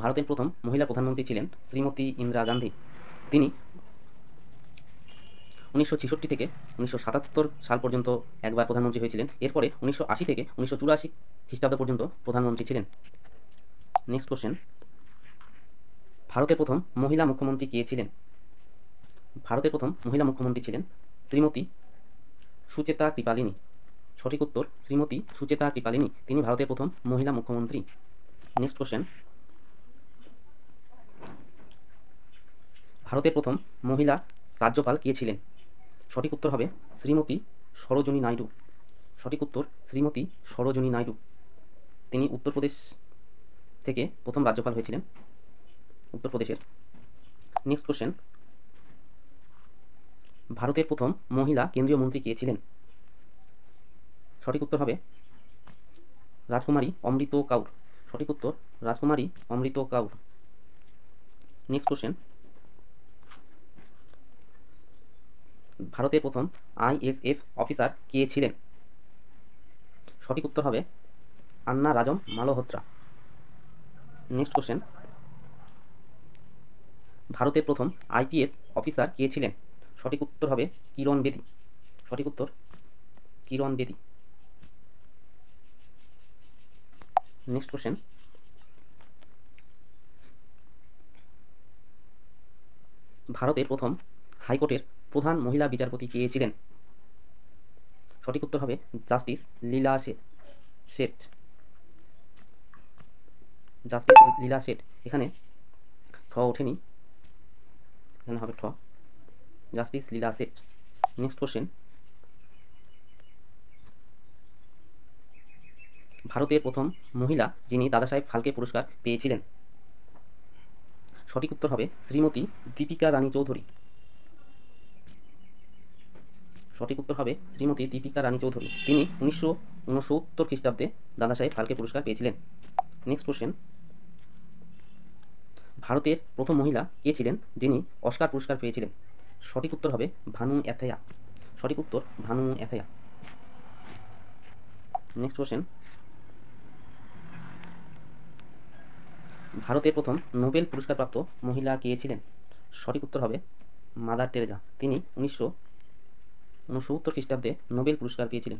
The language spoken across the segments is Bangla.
ভারতের প্রথম মহিলা প্রধানমন্ত্রী ছিলেন শ্রীমতী ইন্দিরা গান্ধী। তিনি 1966 থেকে 1977 সাল পর্যন্ত একবার প্রধানমন্ত্রী হয়েছিলেন। এরপরে 1980 থেকে 1984 খ্রিস্টাব্দ পর্যন্ত প্রধানমন্ত্রী ছিলেন। নেক্সট কোশ্চেন, ভারতের প্রথম মহিলা মুখ্যমন্ত্রী কে ছিলেন? ভারতের প্রথম মহিলা মুখ্যমন্ত্রী ছিলেন শ্রীমতী সুচেতা কৃপালিনী। সঠিক উত্তর শ্রীমতী সুচেতা কৃপালিনী, তিনি ভারতের প্রথম মহিলা মুখ্যমন্ত্রী। নেক্সট কোশ্চেন, ভারতের প্রথম মহিলা রাজ্যপাল কে ছিলেন? সঠিক উত্তর হবে শ্রীমতী সরোজিনী নাইডু। সঠিক উত্তর শ্রীমতী সরোজিনী নাইডু, তিনি উত্তরপ্রদেশ থেকে প্রথম রাজ্যপাল হয়েছিলেন, উত্তরপ্রদেশের। নেক্সট কোশ্চেন, ভারতের প্রথম মহিলা কেন্দ্রীয় মন্ত্রী কে ছিলেন? সঠিক উত্তর হবে রাজকুমারী অমৃত কাউর। সঠিক উত্তর রাজকুমারী অমৃত কাউর। নেক্সট কোশ্চেন, ভারতের প্রথম আইএসএফ অফিসার কে ছিলেন? সঠিক উত্তর হবে আন্না রাজম মালহোত্রা। নেক্সট কোশ্চেন, ভারতের প্রথম আইপিএস অফিসার কে ছিলেন? সঠিক উত্তর হবে কিরণ বেদি। সঠিক উত্তর কিরণ বেদি। নেক্সট কোশ্চেন, ভারতের প্রথম হাইকোর্টের প্রধান মহিলা বিচারপতি কে ছিলেন? সঠিক উত্তর হবে জাস্টিস লীলা শেঠ। জাস্টিস লীলা শেঠ। এখানে ঠ ওঠেনি, এখানে হবে ঠ, জাস্টিস লীলা শেঠ। নেক্সট কোশ্চেন, ভারতের প্রথম মহিলা যিনি দাদাসাহেব ফালকে পুরস্কার পেয়েছিলেন? সঠিক উত্তর হবে শ্রীমতী দীপিকা রানী চৌধুরী। সঠিক উত্তর হবে শ্রীমতী দীপিকা রানী চৌধুরী, তিনি 1969 খ্রিস্টাব্দে দাদাসাহেব ফালকে পুরস্কার পেয়েছিলেন। নেক্সট কোশ্চেন, ভারতের প্রথম মহিলা কে ছিলেন যিনি অস্কার পুরস্কার পেয়েছিলেন? সঠিক উত্তর হবে ভানু অ্যাথায়া। সঠিক উত্তর ভানু অ্যাথায়া। নেক্সট কোশ্চেন, ভারতের প্রথম নোবেল পুরস্কারপ্রাপ্ত মহিলা কে ছিলেন? সঠিক উত্তর হবে মাদার টেরেজা, তিনি 1969 খ্রিস্টাব্দে নোবেল পুরস্কার পেয়েছিলেন।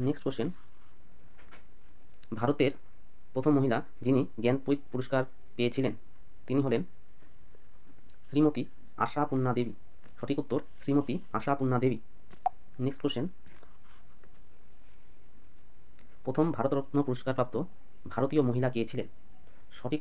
নেক্সট কোশ্চেন, ভারতের প্রথম মহিলা যিনি জ্ঞানপীঠ পুরস্কার পেয়েছিলেন তিনি হলেন শ্রীমতী আশাপূর্ণা দেবী। সঠিক উত্তর শ্রীমতী আশাপূর্ণা দেবী। নেক্সট কোশ্চেন, প্রথম ভারতরত্ন পুরস্কারপ্রাপ্ত ভারতীয় মহিলা কে ছিলেন? সঠিক